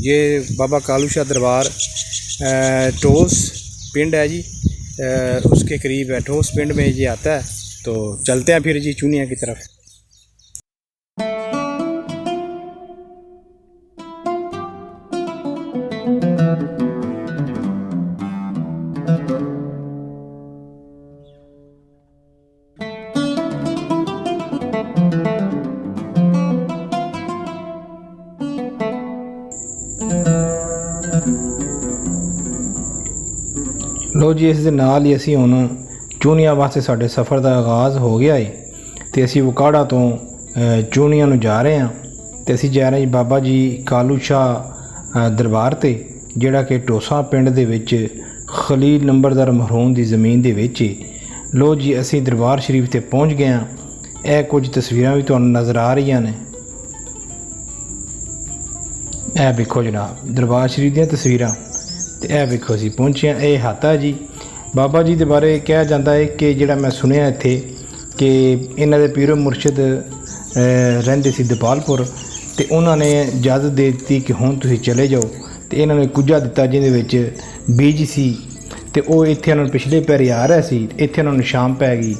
ये बाबा कालू शाह दरबार टोस पिंड है जी, उसके करीब है। ठोस पिंड में ये आता है। तो चलते हैं फिर जी चूनिया की तरफ। लो जी, इस दे नाल ही असी हुण चूनिया वास्ते साडे सफ़र का आगाज़ हो गया है। तो असी वकाड़ा तो चूनिया नूं जा रहे हैं। तो असी जा रहे हैं बाबा जी कालू शाह दरबार ते, जिहड़ा कि टोसा पिंड दे विच खलील नंबरदार मरहूम की ज़मीन दे विच है। लो जी, असी दरबार शरीफ ते पहुँच गए हैं। यह कुछ तस्वीरां भी तुहानूं नज़र आ रही ने। यह वेखो जनाब दरबार शरीफ दी तस्वीरां। तो यह वेखो असी पहुँचे हैं। यह हाता जी बाबा जी के बारे कहा जाता है कि जिहड़ा मैं सुनिया इत्थे कि इन्हां दे पीरो मुर्शद रहिंदे सी दपालपुर, तो उन्होंने इजाज़त दे दी कि हुण तुसीं चले जाओ। तो इन्होंने कुजा दिता जिहदे विच बीज सी, तो वह इत्थे उन्होंने पिछले पैरी आ रहा सी। इत्थे उन्होंने शाम पै गई।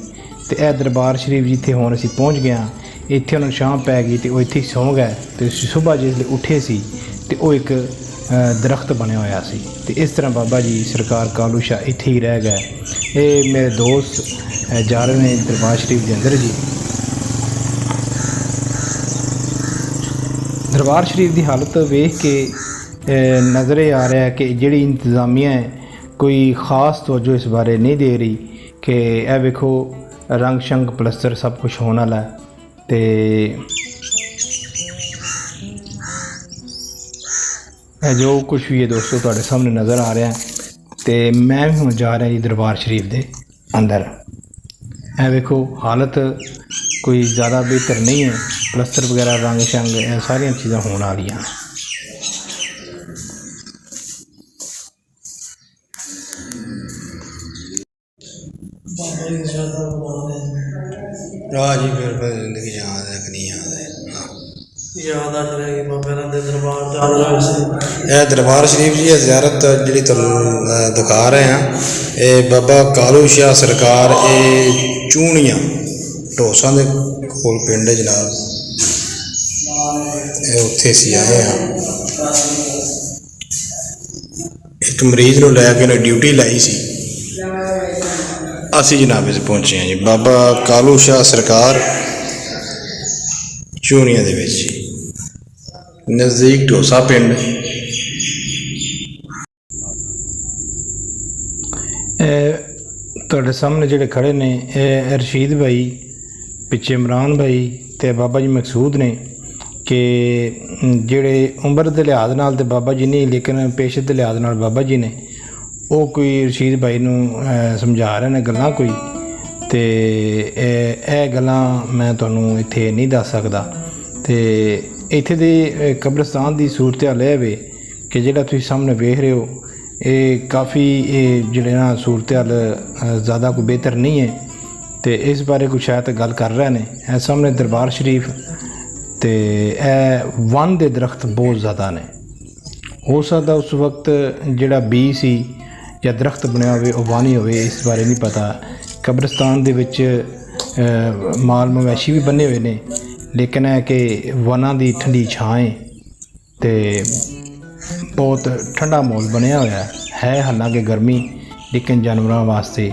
तो यह दरबार शरीफ जिथे हुण असीं पहुँच गए हाँ, इत्थे उन्होंने शाम पै गई। तो वह इत्थे सौ गए। तो सुबह जिसले उठे सी तो वह एक दरख्त बनया होया सी। तो इस तरह बाबा जी सरकार कालू शाह इत्थे ही रह गए। ये मेरे दोस्त जा रहे हैं दरबार शरीफ के अंदर जी। दरबार शरीफ की हालत वेख के नज़र आ रहा है कि जिहड़ी इंतज़ामिया है कोई ख़ास तवज्जो इस बारे नहीं दे रही कि यह वेखो रंग शंग प्लस्तर सब कुछ होने वाला है। तो जो कुछ भी है दोस्तों तुहाडे सामने नज़र आ रहा है। तो मैं भी हुण जा रहा जी दरबार शरीफ के अंदर। है वेखो हालत कोई ज़्यादा बेहतर नहीं है। प्लस्तर वगैरह रंग शंग यह सारिया चीज़ां होने वालियां। जी फिर जिंदगी याद है कि नहीं याद है? याद आ जाएगी बाबे दे दरबार च। यह दरबार शरीफ जी ज़ियारत जी दिखा रहे हैं। ये बाबा कालू शाह सरकार ये चूनिया ढोसा के कोल पिंड जनाब, उत्थे असीं आए हैं। एक मरीज़ नूं लैके उन्हें ड्यूटी लाई सी। असी जनाब इस पहुँचे हैं जी बाबा कालू शाह सरकार चूनिया दे विच जी, नज़दीक ढोसा पिंड। तुहाडे सामने जिहड़े खड़े ने रशीद भाई, पिछे इमरान भाई ते बाबा जी मकसूद ने कि जिहड़े उम्र के लिहाज नाल ते बाबा जी नहीं, लेकिन पेशे के लिहाज नाल बाबा जी ने वो कोई रशीद भाई नूं समझा रहे ने गल्लां कोई। तो यह गल्लां मैं तुहानूं इत्थे नहीं दस सकदा। तो इत्थे दे कब्रिस्तान की सूरत हाल है वे कि जिहड़ा तुसीं सामने वेख रहे हो, ये काफ़ी जिहड़े ना सूरत हाल ज़्यादा कोई बेहतर नहीं है। तो इस बारे कुछ शायद गल कर रहे हैं। सामने दरबार शरीफ तो यह वन के दरख्त बहुत ज़्यादा ने। हो सकता उस वक्त जिहड़ा बी सी या दरख्त बनया होवे वो वन ही होवे, इस बारे नहीं पता। कब्रिस्तान दे विच माल मवैशी भी बने हुए ने, लेकिन है कि वनां दी ठंडी छां है ते बहुत ठंडा माहौल बनया होया है। हालांकि गर्मी, लेकिन जानवरों वास्ते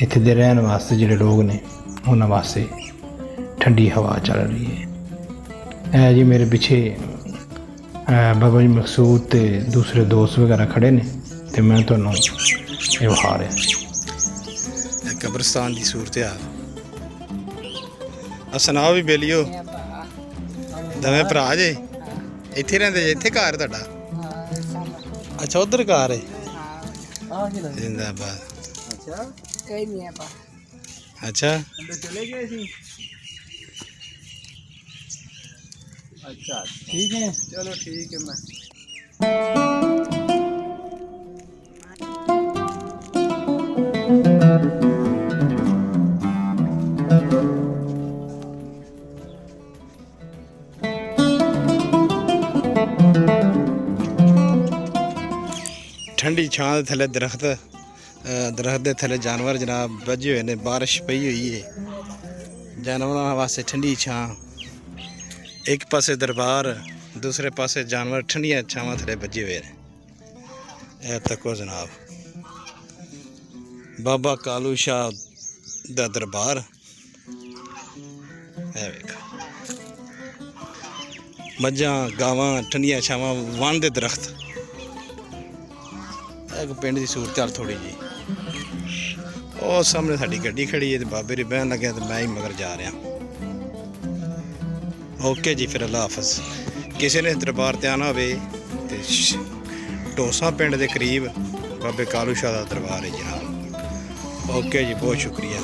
इत्थे दे रहन वास्ते जिहड़े लोग ने उन्हां वास्ते ठंडी हवा चल रही है। जी मेरे पीछे बाबा जी मकसूद ते दूसरे दोस्त वगैरह खड़े ने, तो मैं तुहानूं ये विखा रहा कब्रिस्तान की सूरत हाल। सुनाओ भी बेलियो दवें भरा जे इत्थे रहिंदे जे? इत्थे घर तुहाडा? अच्छा उधर घर है। जिंदाबाद। अच्छा चले गए सी। अच्छा ठीक है, चलो ठीक है। मैं ਠੰਡੀ ਛਾਂ ਦੇ ਥੱਲੇ ਦਰਖਤ ਦੇ ਥੱਲੇ ਜਾਨਵਰ ਜਨਾਬ ਬੱਝੇ ਹੋਏ ਨੇ। ਬਾਰਿਸ਼ ਪਈ ਹੋਈ ਹੈ, ਜਾਨਵਰਾਂ ਵਾਸਤੇ ਠੰਡੀ ਛਾਂ। ਇੱਕ ਪਾਸੇ ਦਰਬਾਰ, ਦੂਸਰੇ ਪਾਸੇ ਜਾਨਵਰ ਠੰਡੀਆਂ ਛਾਵਾਂ ਥੱਲੇ ਬੱਝੇ ਹੋਏ ਨੇ। ਇਹ ਤੱਕੋ ਜਨਾਬ, ਬਾਬਾ ਕਾਲੂ ਸ਼ਾਹ ਦਾ ਦਰਬਾਰ। ਇਹ ਵੇਖ, ਮੱਝਾਂ ਗਾਵਾਂ ਠੰਡੀਆਂ ਛਾਵਾਂ, ਵਣ ਦੇ ਦਰਖਤ। ਇੱਕ ਪਿੰਡ ਦੀ ਸੂਰਤ ਹਾਲ ਥੋੜੀ ਜੀ। ਉਹ ਸਾਹਮਣੇ ਸਾਡੀ ਗੱਡੀ ਖੜੀ ਹੈ ਤੇ ਬਾਬੇ ਦੀ ਬਹਿਣ ਲੱਗਿਆ ਤੇ ਮੈਂ ਹੀ ਮਗਰ ਜਾ ਰਿਹਾ। ਓਕੇ ਜੀ, ਫਿਰ ਅੱਲਾ ਹਾਫਿਜ਼। ਕਿਸੇ ਨੇ ਦਰਬਾਰ ਤੇ ਆਉਣਾ ਹੋਵੇ ਤੇ ਢੋਸਾ ਪਿੰਡ ਦੇ ਕਰੀਬ ਬਾਬੇ ਕਾਲੂ ਸ਼ਾਹ ਦਾ ਦਰਬਾਰ ਹੈ ਜਨਾਬ। ਓਕੇ ਜੀ, ਬਹੁਤ ਸ਼ੁਕਰੀਆ।